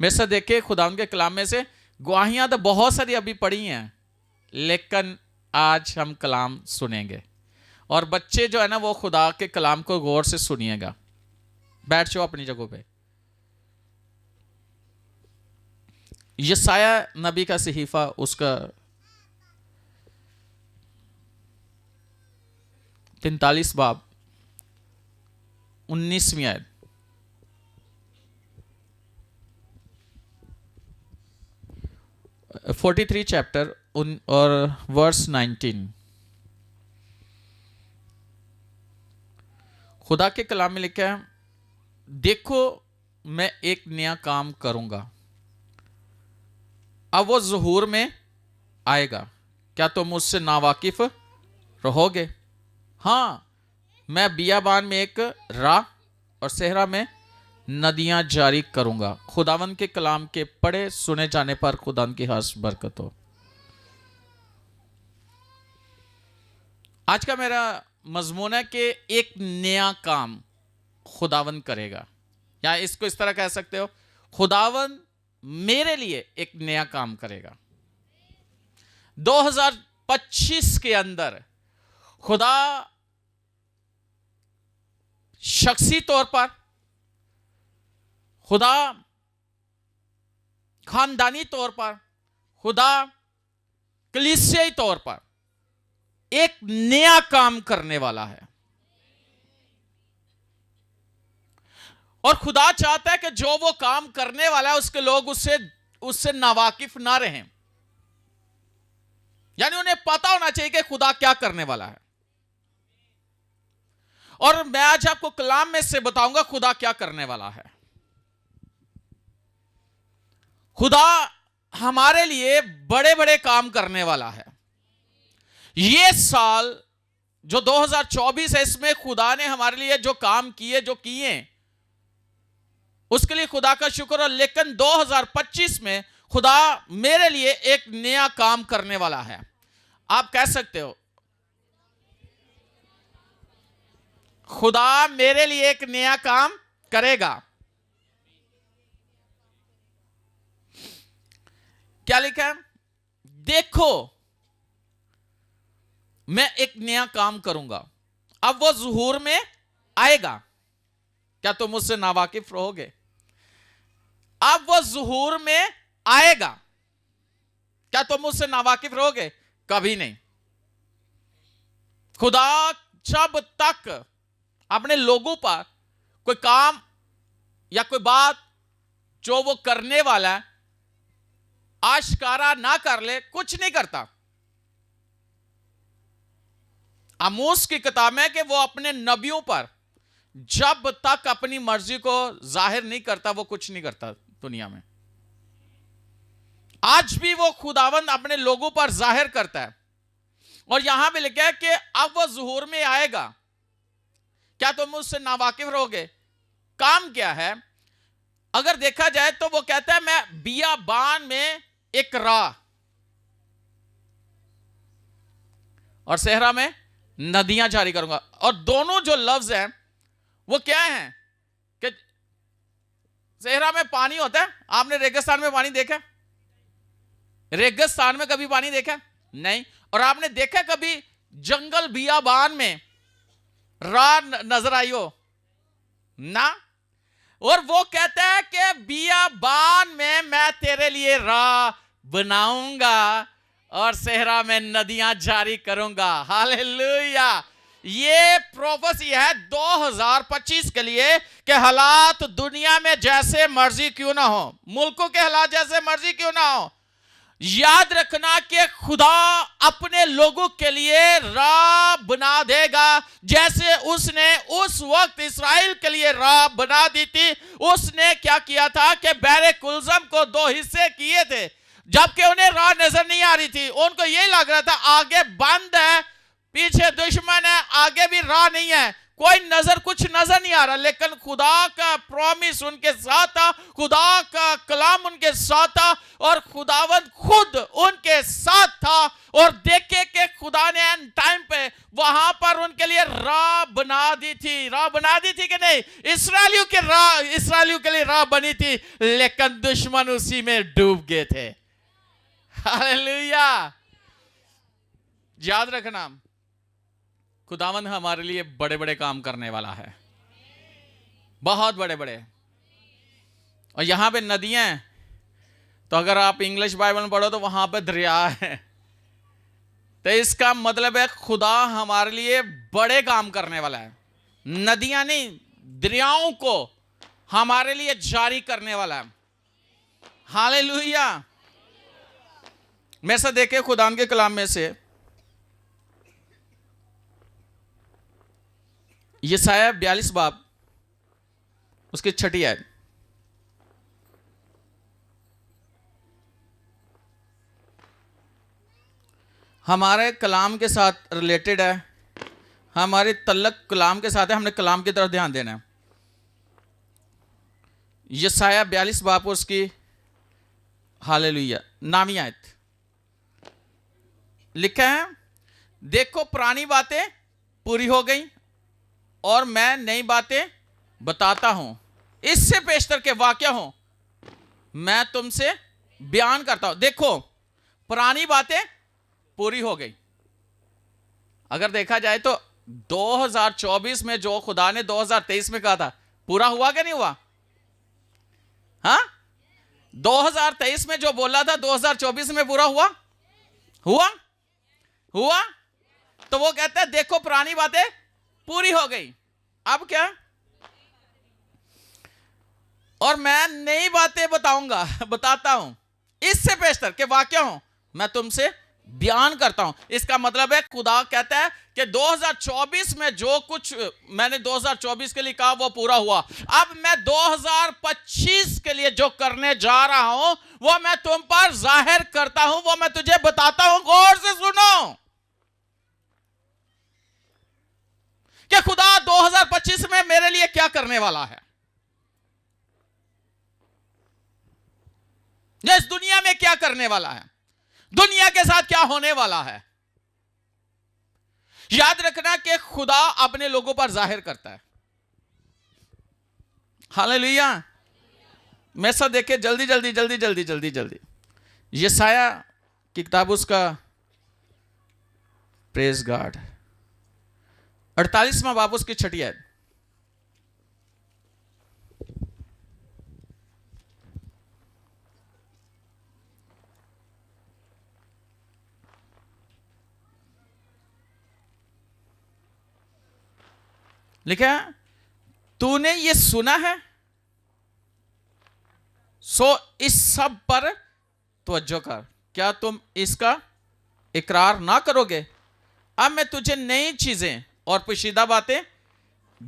मेरे साथ देखिए, खुदा के कलाम में से गवाहियां तो बहुत सारी अभी पढ़ी हैं, लेकिन आज हम कलाम सुनेंगे। और बच्चे जो है ना, वो खुदा के कलाम को गौर से सुनिएगा। बैठ जाओ अपनी जगहों पे। यशाया नबी का सहीफा, उसका 43 बाब 19वीं आयत। । 43 चैप्टर और वर्स 19। खुदा के कलाम में लिखा है, देखो मैं एक नया काम करूंगा, अब वो ज़हूर में आएगा, क्या तुम मुझसे नावाकिफ रहोगे? हाँ, मैं बियाबान में एक राह और सहरा में नदियां जारी करूंगा। खुदावन के कलाम के पढ़े सुने जाने पर खुदावन की खास बरकत हो। आज का मेरा मजमून है कि एक नया काम खुदावन करेगा, या इसको इस तरह कह सकते हो, खुदावन मेरे लिए एक नया काम करेगा। 2025 के अंदर खुदा शख्सी तौर पर, खुदा खानदानी तौर पर, खुदा कलीसियाई तौर पर एक नया काम करने वाला है। और खुदा चाहता है कि जो वो काम करने वाला है उसके लोग उससे नावाकिफ ना रहें, यानी उन्हें पता होना चाहिए कि खुदा क्या करने वाला है। और मैं आज आपको कलाम में से बताऊंगा खुदा क्या करने वाला है। खुदा हमारे लिए बड़े बड़े काम करने वाला है। ये साल जो 2024 है, इसमें खुदा ने हमारे लिए जो काम किए उसके लिए खुदा का शुक्र है। लेकिन 2025 में खुदा मेरे लिए एक नया काम करने वाला है। आप कह सकते हो, खुदा मेरे लिए एक नया काम करेगा। क्या लिखा है? देखो मैं एक नया काम करूंगा, अब वो ज़हूर में आएगा, क्या तुम मुझसे नावाकिफ रहोगे? अब वो ज़हूर में आएगा, क्या तुम मुझसे नावाकिफ रहोगे? कभी नहीं। खुदा जब तक अपने लोगों पर कोई काम या कोई बात जो वो करने वाला है आश्कारा ना कर ले, कुछ नहीं करता। आमोस की किताब में कि वो अपने नबियों पर जब तक अपनी मर्जी को जाहिर नहीं करता, वो कुछ नहीं करता दुनिया में। आज भी वो खुदावंद अपने लोगों पर जाहिर करता है। और यहां भी लिखा है कि अब वो ज़हूर में आएगा, क्या तुम मुझसे नावाकिफ रहोगे? काम क्या है? अगर देखा जाए तो वो कहता है, मैं बियाबान में एक राह और सहरा में नदियां जारी करूंगा। और दोनों जो लफ्ज हैं वो क्या हैं कि सहरा में पानी होता है। आपने रेगिस्तान में पानी देखा? रेगिस्तान में कभी पानी देखा? नहीं। और आपने देखा कभी जंगल बियाबान में राह नजर आई हो? ना। और वो कहता है कि बियाबान में मैं तेरे लिए राह बनाऊंगा और सहरा में नदियां जारी करूंगा। हालेलुया। ये प्रोफेसी है 2025 के लिए कि हालात दुनिया में जैसे मर्जी क्यों ना हो, मुल्कों के हालात जैसे मर्जी क्यों ना हो, याद रखना कि खुदा अपने लोगों के लिए राह बना देगा। जैसे उसने उस वक्त इस्राएल के लिए राह बना दी थी। उसने क्या किया था कि बहरे कुलजम को 2 हिस्से किए थे, जबकि उन्हें राह नजर नहीं आ रही थी। उनको यही लग रहा था आगे बंद है, पीछे दुश्मन है, आगे भी राह नहीं है, कोई कुछ नजर नहीं आ रहा। लेकिन खुदा का प्रॉमिस उनके साथ था, खुदा का कलाम उनके साथ था और खुदावंद खुद उनके साथ था। और देखे कि खुदा ने एंड टाइम पे वहां पर उनके लिए राह बना दी थी। राह बना दी थी कि नहीं? नहीं, इसराइलियों के लिए राह बनी थी, लेकिन दुश्मन उसी में डूब गए थे। हालेलुया। याद रखना, खुदावंद हमारे लिए बड़े बड़े काम करने वाला है, बहुत बड़े बड़े। और यहां पे नदियां हैं, तो अगर आप इंग्लिश बाइबल में पढ़ो तो वहां पे दरिया है। तो इसका मतलब है खुदा हमारे लिए बड़े काम करने वाला है। नदियां नहीं, दरियाओं को हमारे लिए जारी करने वाला है। हालेलुया। मैं से देखे खुदान के कलाम में से यशायाह 42 बाब उसकी 6 आयत। हमारे कलाम के साथ रिलेटेड है, हमारे तल्लक कलाम के साथ है, हमने कलाम की तरफ ध्यान देना है। यशायाह 42 बाब उसकी हालेलुया 9वीं आयत लिखा है, देखो पुरानी बातें पूरी हो गई और मैं नई बातें बताता हूं, इससे पेशतर के वाक्य हो मैं तुमसे बयान करता हूं। देखो पुरानी बातें पूरी हो गई। अगर देखा जाए तो 2024 में जो खुदा ने 2023 में कहा था, पूरा हुआ क्या नहीं हुआ? हाँ, 2023 में जो बोला था 2024 में पूरा हुआ? हुआ। तो वो कहता है देखो पुरानी बातें पूरी हो गई, अब क्या? और मैं नई बातें बताता हूं, इससे पेशतर के वाक्य हो मैं तुमसे बयान करता हूं। इसका मतलब है खुदा कहता है कि 2024 में जो कुछ मैंने 2024 के लिए कहा वो पूरा हुआ। अब मैं 2025 के लिए जो करने जा रहा हूं वो मैं तुम पर जाहिर करता हूं, वो मैं तुझे बताता हूं। गौर से सुनो कि खुदा 2025 में मेरे लिए क्या करने वाला है, इस दुनिया में क्या करने वाला है, दुनिया के साथ क्या होने वाला है। याद रखना कि खुदा अपने लोगों पर जाहिर करता है। हालेलुया। मैं सब देखे जल्दी यशायाह की किताब उसका प्रेज गॉड 48वां बाब उसकी 6 आयत। लिखा है, तूने ये सुना है सो इस सब पर तवज्जो कर, क्या तुम इसका इकरार ना करोगे? अब मैं तुझे नई चीजें और पोशीदा बातें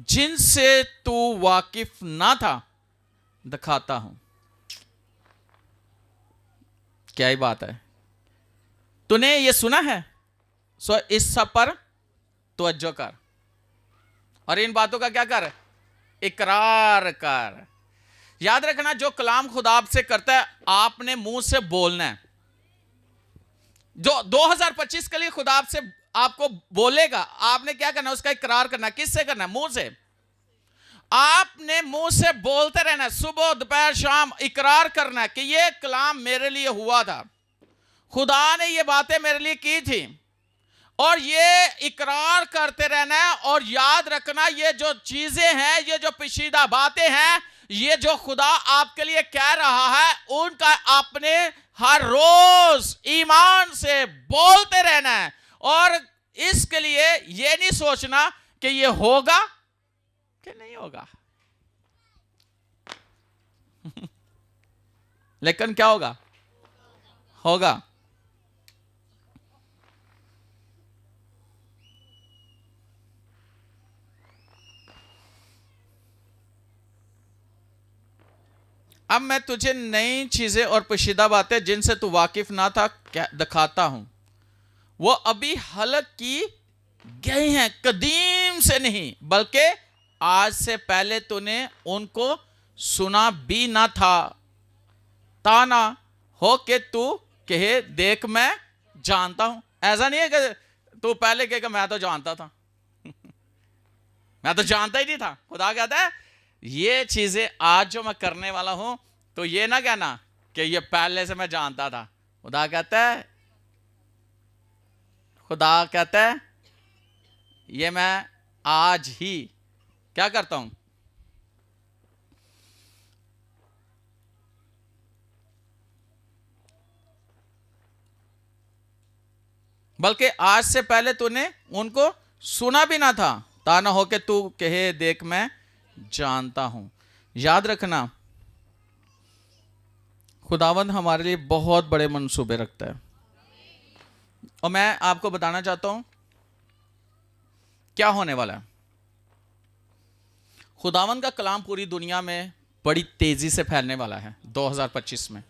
जिनसे तू वाकिफ ना था दिखाता हूं। क्या ही बात है, तूने ये सुना है सो इस सब पर तवज्जो कर, और इन बातों का क्या कर? इकरार कर। याद रखना, जो कलाम खुदा आपसे करता है आपने मुंह से बोलना है। जो 2025 के लिए खुदा आपसे आपको बोलेगा, आपने क्या करना? उसका इकरार करना। किससे करना? मुंह से। आपने मुंह से बोलते रहना, सुबह दोपहर शाम इकरार करना कि ये कलाम मेरे लिए हुआ था, खुदा ने ये बातें मेरे लिए की थी, और ये इकरार करते रहना है। और याद रखना, ये जो चीजें हैं, ये जो पेचीदा बातें हैं, ये जो खुदा आपके लिए कह रहा है, उनका आपने हर रोज ईमान से बोलते रहना है। और इसके लिए ये नहीं सोचना कि ये होगा कि नहीं होगा लेकिन क्या होगा? होगा। अब मैं तुझे नई चीजें और पोशीदा बातें जिनसे तू वाकिफ ना था क्या दिखाता हूं। वो अभी हलक की गई हैं, कदीम से नहीं बल्कि आज से पहले तूने उनको सुना भी ना था, ताना हो कि तू कहे देख मैं जानता हूं। ऐसा नहीं है कि तू पहले कहे कि मैं तो जानता था मैं तो जानता ही नहीं था। खुदा कहता है ये चीजें आज जो मैं करने वाला हूं, तो ये ना कहना कि ये पहले से मैं जानता था। खुदा कहता है ये मैं आज ही क्या करता हूं, बल्कि आज से पहले तूने उनको सुना भी ना था, ता ना हो कि तू कहे देख मैं जानता हूं। याद रखना, खुदावंद हमारे लिए बहुत बड़े मंसूबे रखता है। और मैं आपको बताना चाहता हूं क्या होने वाला है। खुदावंद का कलाम पूरी दुनिया में बड़ी तेजी से फैलने वाला है 2025 में।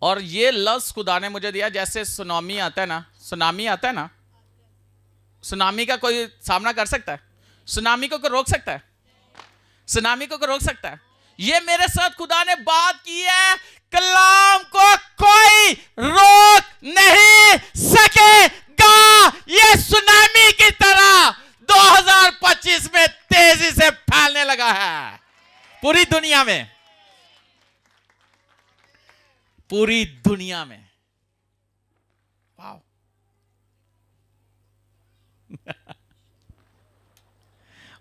और ये लफ्ज खुदा ने मुझे दिया, जैसे सुनामी आता है ना, सुनामी का कोई सामना कर सकता है? सुनामी को रोक सकता है? सुनामी को रोक सकता है? ये मेरे साथ खुदा ने बात की है, कलाम को कोई रोक नहीं सकेगा। ये सुनामी की तरह 2025 में तेजी से फैलने लगा है पूरी दुनिया में, पूरी दुनिया में। वाह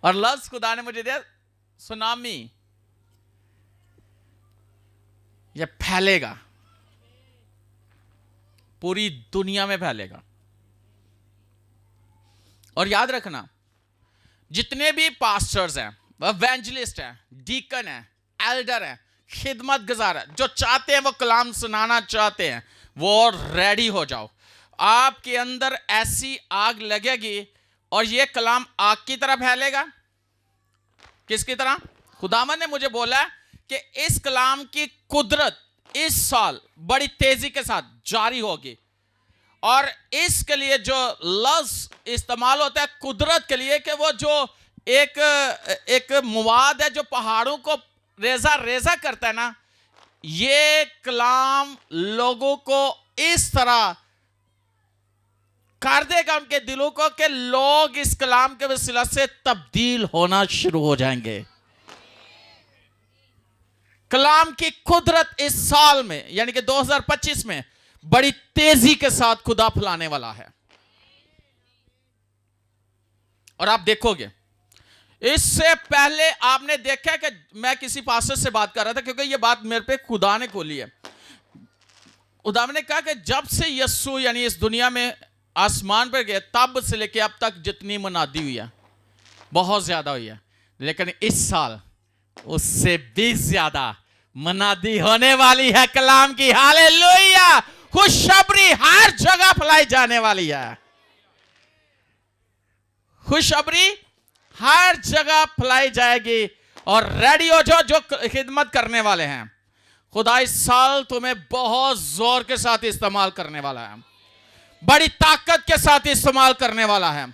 और लफ्ज खुदा ने मुझे दिया सुनामी, यह फैलेगा, पूरी दुनिया में फैलेगा। और याद रखना, जितने भी पास्टर्स हैं, एवेंजलिस्ट हैं, डीकन हैं, एल्डर हैं, खिदमत गुजार है, जो चाहते हैं वो कलाम सुनाना चाहते हैं, वो रेडी हो जाओ। आपके अंदर ऐसी आग लगेगी और ये कलाम आग की तरह फैलेगा। किसकी तरह? खुदावन ने मुझे बोला कि इस कलाम की कुदरत इस साल बड़ी तेजी के साथ जारी होगी। और इसके लिए जो लफ्ज इस्तेमाल होता है कुदरत के लिए, कि वो जो एक मवाद है जो पहाड़ों को रेजा करता है ना, ये कलाम लोगों को इस तरह कर देगा उनके दिलों को कि लोग इस कलाम के वसीला से तब्दील होना शुरू हो जाएंगे। कलाम की कुदरत इस साल में यानी कि 2025 में बड़ी तेजी के साथ खुदा फैलाने वाला है। और आप देखोगे, इससे पहले आपने देखा कि मैं किसी पास्टर से बात कर रहा था, क्योंकि ये बात मेरे पे खुदा ने खोली है। खुदा ने कहा कि जब से यीशु यानी इस दुनिया में आसमान पर गए, तब से लेके अब तक जितनी मनादी हुई है बहुत ज्यादा हुई है, लेकिन इस साल उससे भी ज्यादा मनादी होने वाली है कलाम की। हालेलुया! खुशखबरी हर जगह फैलाई जाने वाली है। खुशखबरी हर जगह फैलाई जाएगी। और रेडी हो जो खिदमत करने वाले हैं, खुदा इस साल तुम्हें बहुत जोर के साथ इस्तेमाल करने वाला है, बड़ी ताकत के साथ इस्तेमाल करने वाला है।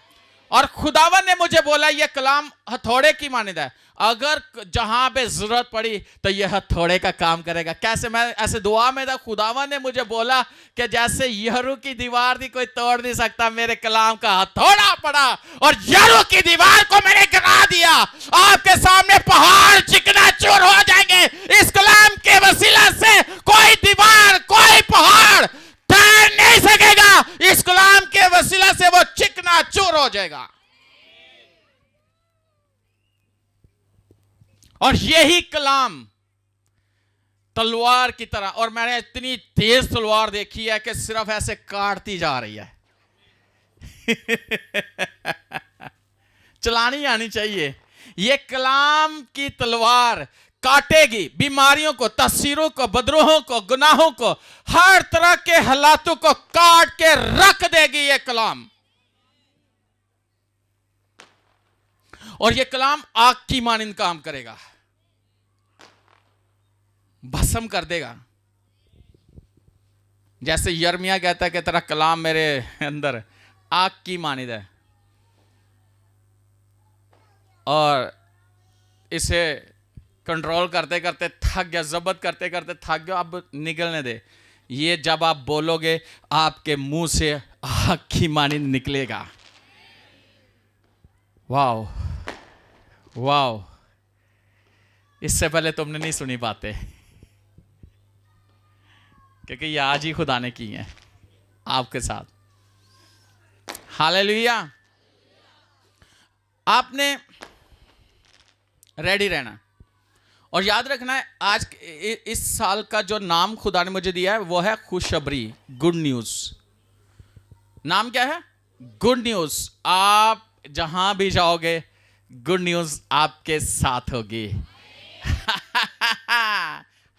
और खुदावन ने मुझे बोला यह कलाम हथौड़े की मानिंद है, अगर जहां पे जरूरत पड़ी तो यह हथौड़े का काम करेगा। कैसे? मैं ऐसे दुआ में था, खुदावन ने मुझे बोला कि जैसे यरू की दीवार थी कोई तोड़ नहीं सकता, मेरे कलाम का हथौड़ा पड़ा और यरू की दीवार को मैंने गिरा दिया। आपके सामने पहाड़ चिकनाचूर हो जाएंगे इस कलाम के वसीला से। कोई दीवार, कोई पहाड़ ठहर नहीं सकेगा, इस कलाम के वसीला से वो चिकनाचूर हो जाएगा। और यही कलाम तलवार की तरह, और मैंने इतनी तेज तलवार देखी है कि सिर्फ ऐसे काटती जा रही है। चलानी आनी चाहिए। ये कलाम की तलवार काटेगी बीमारियों को, तस्वीरों को, बदरूहों को, गुनाहों को, हर तरह के हालातों को काट के रख देगी ये कलाम। और ये कलाम आग की मानिंद काम करेगा, भस्म कर देगा। जैसे यर्मिया कहता है कि तेरा कलाम मेरे अंदर आग की मानिंद है, और इसे कंट्रोल करते करते थक गया, जब्त करते करते थक गया, अब निकलने दे। ये जब आप बोलोगे आपके मुंह से आग की मानिंद निकलेगा। वाओ, वाओ, इससे पहले तुमने नहीं सुनी बातें, क्योंकि ये आज ही खुदा ने की है आपके साथ। हालेलुया। आपने रेडी रहना और याद रखना है, आज इस साल का जो नाम खुदा ने मुझे दिया है वो है खुशखबरी, गुड न्यूज। नाम क्या है? Good news. आप जहां भी जाओगे गुड न्यूज आपके साथ होगी।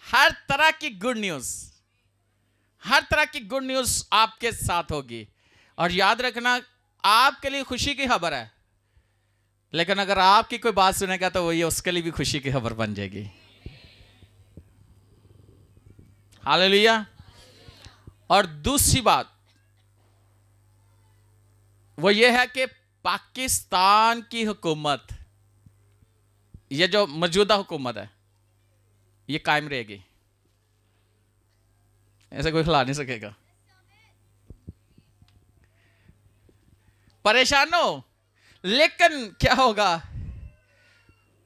हर तरह की गुड न्यूज, हर तरह की गुड न्यूज आपके साथ होगी। और याद रखना, आपके लिए खुशी की खबर है, लेकिन अगर आपकी कोई बात सुनेगा तो वो ये उसके लिए भी खुशी की खबर बन जाएगी। हालेलुया। और दूसरी बात वो ये है कि पाकिस्तान की हुकूमत, ये जो मौजूदा हुकूमत है, ये कायम रहेगी, ऐसे कोई हिला नहीं सकेगा। परेशान हो, लेकिन क्या होगा?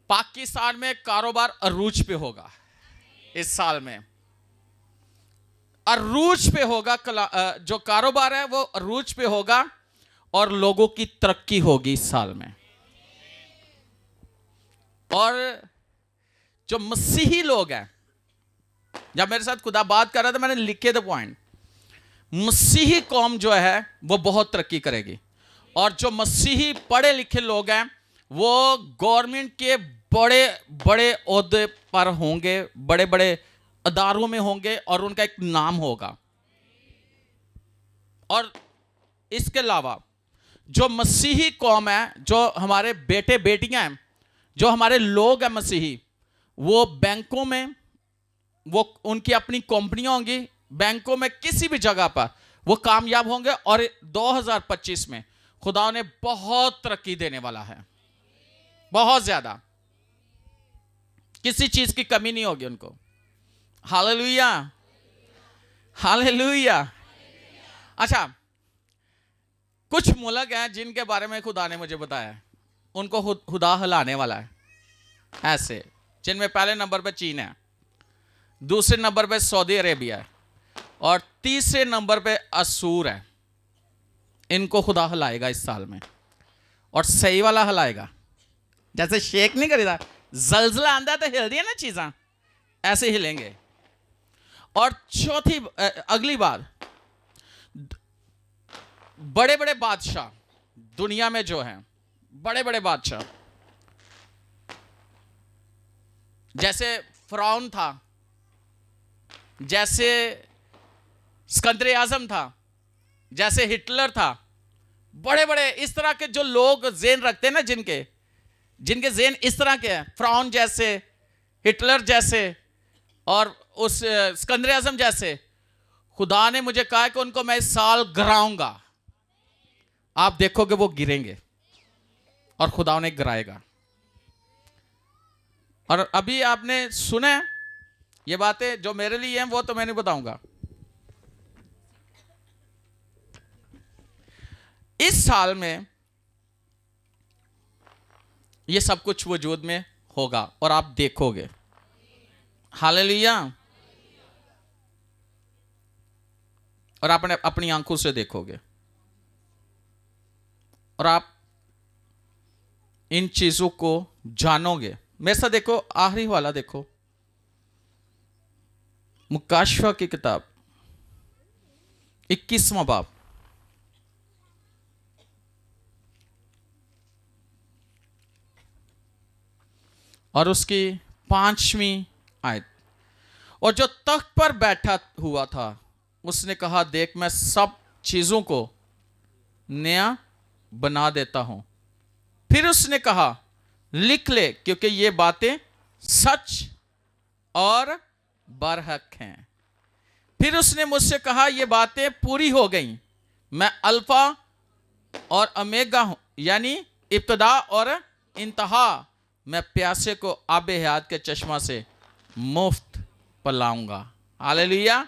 पाकिस्तान में कारोबार अरूज पे होगा इस साल में, अरूज पे होगा। जो कारोबार है वो अरूज पे होगा और लोगों की तरक्की होगी इस साल में। और जो मसीही लोग हैं, जब मेरे साथ खुदा बात कर रहा था मैंने लिखे द पॉइंट, मसीही कौम जो है वो बहुत तरक्की करेगी। और जो मसीही पढ़े लिखे लोग हैं वो गवर्नमेंट के बड़े बड़े ओहदे पर होंगे, बड़े बड़े अदारों में होंगे और उनका एक नाम होगा। और इसके अलावा जो मसीही कौम है, जो हमारे बेटे बेटियां हैं, जो हमारे लोग हैं मसीही, वो बैंकों में, वो उनकी अपनी कंपनियां होंगी, बैंकों में किसी भी जगह पर वो कामयाब होंगे। और 2025 में खुदा ने बहुत तरक्की देने वाला है, बहुत ज्यादा, किसी चीज की कमी नहीं होगी उनको। Hallelujah, hallelujah. अच्छा, कुछ मुल्क हैं जिनके बारे में खुदा ने मुझे बताया, उनको खुदा हिलाने वाला है ऐसे, जिनमें पहले नंबर पे चीन है, दूसरे नंबर पे सऊदी अरेबिया है और तीसरे नंबर पे असूर है। इनको खुदा हिलाएगा इस साल में, और सही वाला हिलाएगा। जैसे शेक नहीं करीदा, जलजला आंदा तो हिल दिया ना चीज़ां, ऐसे हिलेंगे। और चौथी अगली बात, बड़े बड़े बादशाह दुनिया में जो हैं, बड़े बड़े बादशाह, जैसे फिरौन था, जैसे सिकंदर आजम था, जैसे हिटलर था, बड़े बड़े इस तरह के जो लोग ज़ेन रखते हैं ना, जिनके ज़ेन इस तरह के हैं, फिरौन जैसे, हिटलर जैसे और उस सिकंदर आजम जैसे, खुदा ने मुझे कहा कि उनको मैं इस साल गिराऊंगा। आप देखोगे वो गिरेंगे और खुदा उन्हें गिराएगा। और अभी आपने सुने ये बातें जो मेरे लिए हैं वो तो मैं नहीं बताऊंगा। इस साल में ये सब कुछ वजूद में होगा और आप देखोगे। हालेलुया। और आपने अपनी आंखों से देखोगे और आप इन चीजों को जानोगे। मेरे साथ देखो, आखिरी वाला देखो, मुकाशवा की किताब 21वां बाब, और उसकी 5वीं आयत। और जो तख्त पर बैठा हुआ था उसने कहा, देख मैं सब चीजों को नया बना देता हूं। फिर उसने कहा, लिख ले, क्योंकि ये बातें सच और बरहक हैं। फिर उसने मुझसे कहा, ये बातें पूरी हो गई। मैं अल्फा और ओमेगा हूं, यानी इब्तदा और इंतहा। मैं प्यासे को आबे हयात के चश्मा से मुफ्त पिलाऊंगा। हालेलुया।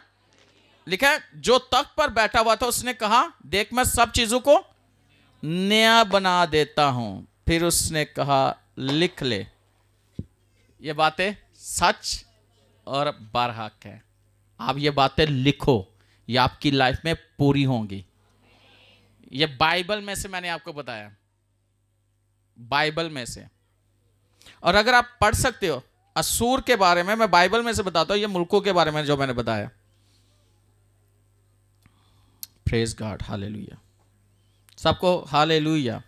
लिखा है, जो तख्त पर बैठा हुआ था उसने कहा, देख मैं सब चीजों को नया बना देता हूं। फिर उसने कहा लिख ले, ये बातें सच और बरहक है। आप ये बातें लिखो, ये आपकी लाइफ में पूरी होंगी। ये बाइबल में से मैंने आपको बताया, बाइबल में से। और अगर आप पढ़ सकते हो असूर के बारे में, मैं बाइबल में से बताता हूं, ये मुल्कों के बारे में जो मैंने बताया। प्रेज गॉड, हालेलुया, सबको हालेलुया।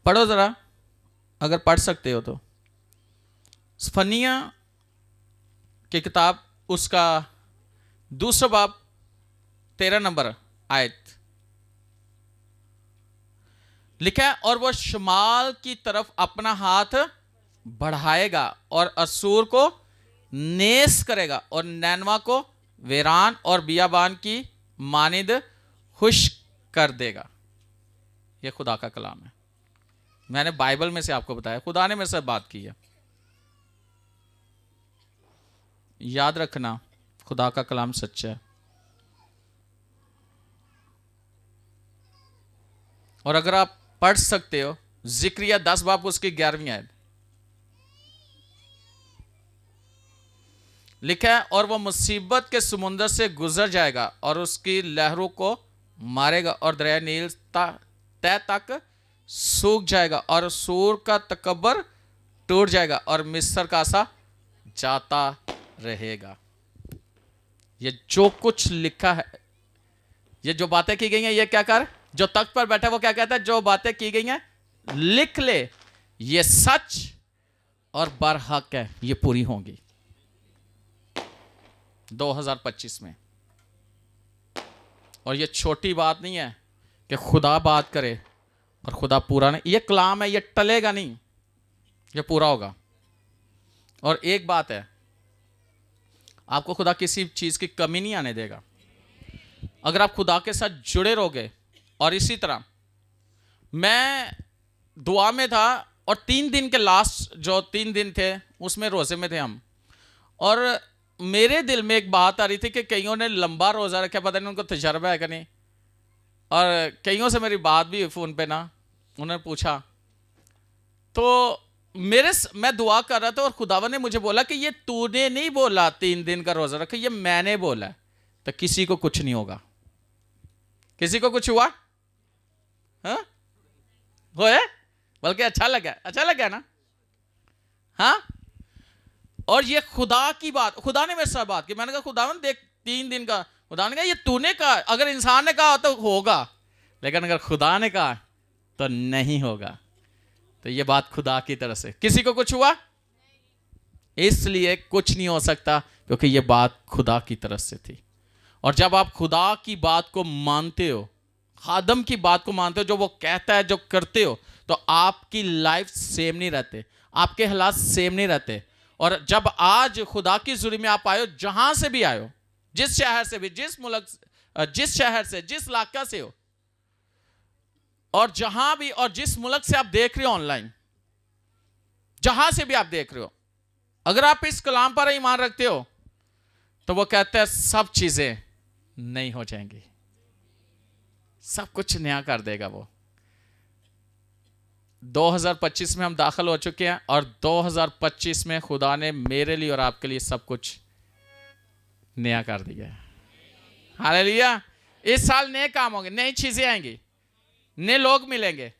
पढ़ो जरा, अगर पढ़ सकते हो तो। स्फनिया की किताब, उसका 2 बाब 13 नंबर आयत लिखा है, और वह शुमाल की तरफ अपना हाथ बढ़ाएगा और असूर को नेस करेगा और नैनवा को वेरान और बियाबान की मानिद खुश्क कर देगा। यह खुदा का कलाम है, मैंने बाइबल में से आपको बताया, खुदा ने मेरे से बात की है। याद रखना, खुदा का कलाम सच्चा है। और अगर आप पढ़ सकते हो जिक्रिया 10 बाब उसकी 11वीं आयत लिखा है, और वह मुसीबत के समुंदर से गुजर जाएगा और उसकी लहरों को मारेगा और दरिया नील तय तक सूख जाएगा और सूर का तकबर टूट जाएगा और मिस्र का सा जाता रहेगा। ये जो कुछ लिखा है, ये जो बातें की गई हैं, ये क्या कर, जो तख्त पर बैठा वो क्या कहता है, जो बातें की गई हैं लिख ले, ये सच और बरहक है, ये पूरी होंगी 2025 में। और ये छोटी बात नहीं है कि खुदा बात करे और खुदा पूरा नहीं, ये कलाम है, ये टलेगा नहीं, ये पूरा होगा। और एक बात है, आपको खुदा किसी चीज की कमी नहीं आने देगा अगर आप खुदा के साथ जुड़े रहोगे। और इसी तरह मैं दुआ में था और 3 दिन के लास्ट जो 3 दिन थे उसमें रोजे में थे हम, और मेरे दिल में एक बात आ रही थी कि कईयों ने लंबा रोजा रखा, पता नहीं उनको तजर्बा है कि नहीं। और कईयों से मेरी बात भी हुई फ़ोन पे ना, उन्होंने पूछा, तो मैं दुआ कर रहा था और खुदावन ने मुझे बोला कि ये तूने नहीं बोला 3 दिन का रोजा रखा, ये मैंने बोला। तो किसी को कुछ नहीं होगा, किसी को कुछ हुआ? हाँ होए, बल्कि अच्छा लगा ना। हाँ, और ये खुदा की बात, खुदा ने मेरे साथ बात की। मैंने कहा खुदावन देख 3 दिन का, खुदा ने कहा ये तूने कहा, अगर इंसान ने कहा तो होगा, लेकिन अगर खुदा ने कहा तो नहीं होगा। तो ये बात खुदा की तरफ से, किसी को कुछ हुआ इसलिए कुछ नहीं हो सकता, क्योंकि ये बात खुदा की तरफ से थी। और जब आप खुदा की बात को मानते हो, खादम की बात को मानते हो, जो वो कहता है जो करते हो, तो आपकी लाइफ सेम नहीं रहते, आपके हालात सेम नहीं रहते। और जब आज खुदा की ज़ुरी में आप आए हो, जहां से भी आए हो, जिस शहर से भी, जिस मुल्क, जिस शहर से, जिस इलाका से हो, और जहां भी और जिस मुल्क से आप देख रहे हो ऑनलाइन, जहां से भी आप देख रहे हो, अगर आप इस कलाम पर ईमान रखते हो तो वो कहते हैं सब चीजें नई हो जाएंगी, सब कुछ नया कर देगा वो। 2025 में हम दाखिल हो चुके हैं और 2025 में खुदा ने मेरे लिए और आपके लिए सब कुछ नया कर दिया है। हालेलुया। इस साल नए काम होंगे, नई चीजें आएंगी, नए लोग मिलेंगे,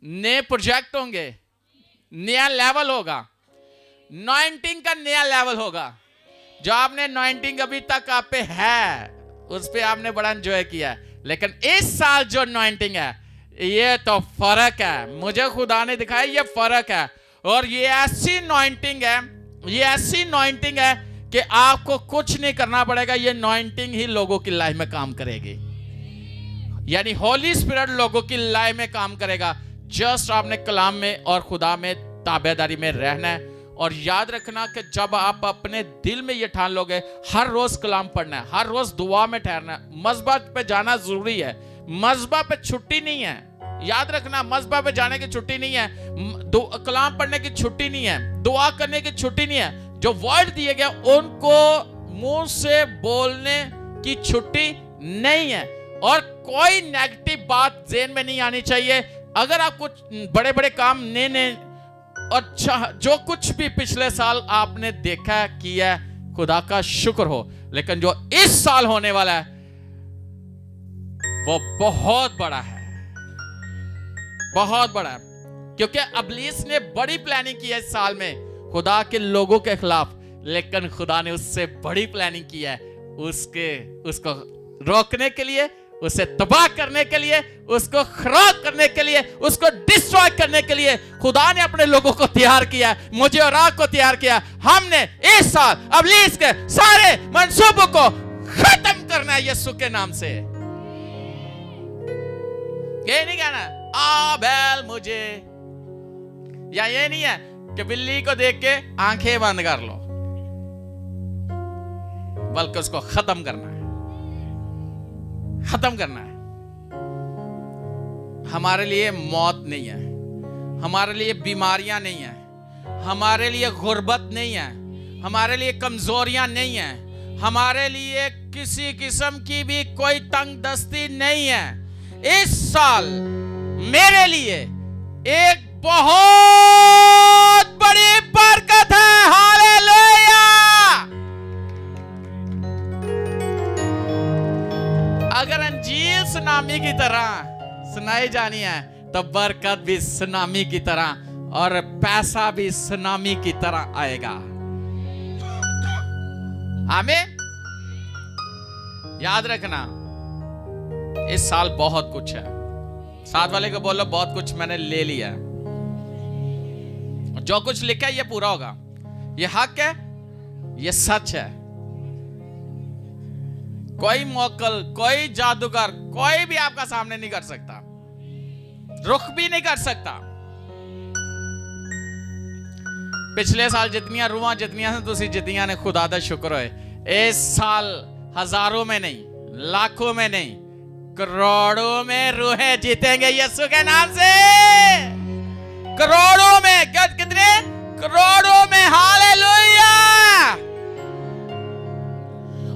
नए प्रोजेक्ट होंगे, नया लेवल होगा, नॉइंटिंग का नया लेवल होगा। जो आपने नॉइंटिंग अभी तक आप पे है, उस पे आपने बड़ा एंजॉय किया, लेकिन इस साल जो नॉइंटिंग है, ये तो फर्क है। मुझे खुदा ने दिखाया ये फर्क है। और ये ऐसी नॉइंटिंग है, ये ऐसी नॉइंटिंग है कि आपको कुछ नहीं करना पड़ेगा, ये नॉइंटिंग ही लोगों की लाइफ में काम करेगी। यानी होली स्पिरिट लोगों की लाइफ में काम करेगा। जस्ट आपने कलाम में और खुदा में ताबेदारी में रहना है। और याद रखना कि जब आप अपने दिल में ये ठान लोगे, हर रोज कलाम पढ़ना है, हर रोज दुआ में ठहरना है, मस्जिद पे जाना जरूरी है, मस्जिद पे छुट्टी नहीं है। याद रखना, मस्जिद पे जाने की छुट्टी नहीं है, कलाम पढ़ने की छुट्टी नहीं है, दुआ करने की छुट्टी नहीं है। जो वर्ड दिए गए उनको मुंह से बोलने की छुट्टी नहीं है। और कोई नेगेटिव बात ज़हन में नहीं आनी चाहिए। अगर आप कुछ बड़े बड़े काम नए और जो कुछ भी पिछले साल आपने देखा किया, खुदा का शुक्र हो, लेकिन जो इस साल होने वाला है वो बहुत बड़ा है, बहुत बड़ा है। क्योंकि इब्लीस ने बड़ी प्लानिंग की है इस साल में खुदा के लोगों के खिलाफ, लेकिन खुदा ने उससे बड़ी प्लानिंग की है उसको रोकने के लिए, उसे तबाह करने के लिए, उसको खराब करने के लिए, उसको डिस्ट्रॉय करने के लिए खुदा ने अपने लोगों को तैयार किया, मुझे और आपको तैयार किया। हमने इस साल इब्लीस के सारे मंसूबों को खत्म करना है यीशु के नाम से। ये नहीं कहना आ बैल मुझे, या ये नहीं है कि बिल्ली को देख के आंखें बंद कर लो, बल्कि उसको खत्म करना है, खत्म करना है। हमारे लिए मौत नहीं है, हमारे लिए बीमारियां नहीं है, हमारे लिए गुर्बत नहीं है, हमारे लिए कमजोरियां नहीं है, हमारे लिए किसी किस्म की भी कोई तंगदस्ती नहीं है। इस साल मेरे लिए एक बहुत बड़ी बरकत है। हालेलुया। अगर अंजील सुनामी की तरह सुनाई जानी है तो बरकत भी सुनामी की तरह और पैसा भी सुनामी की तरह आएगा। आमीन। याद रखना इस साल बहुत कुछ है। साथ वाले को बोलो बहुत कुछ मैंने ले लिया है, जो कुछ लिखा है ये पूरा होगा, ये हक है, ये सच है। कोई मोकल, कोई जादूगर, कोई भी आपका सामने नहीं कर सकता, रुख भी नहीं कर सकता। पिछले साल जितनियां रूहां जितनियां से तुसी जितनियां ने खुदा दा शुक्र होए, इस साल हजारों में नहीं, लाखों में नहीं, करोड़ों में रूहें जीतेंगे यीशु के नाम से। करोड़ों में, कितने करोड़ों में। हालेलुया।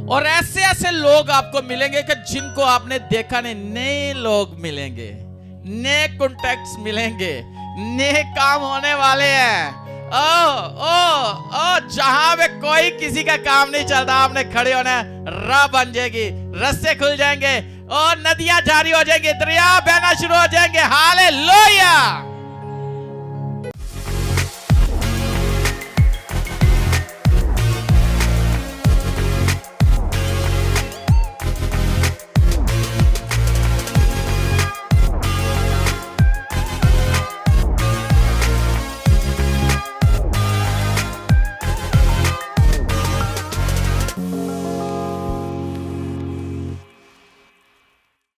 और ऐसे ऐसे लोग आपको मिलेंगे कि जिनको आपने देखा नहीं, नए लोग मिलेंगे, नए कॉन्टैक्ट्स मिलेंगे, नए काम होने वाले हैं। जहां पे कोई किसी का काम नहीं चलता, आपने खड़े होना, राह बन जाएगी, रास्ते खुल जाएंगे और नदियां जारी हो जाएंगी, दरिया बहना शुरू हो जाएंगे। हालेलुया।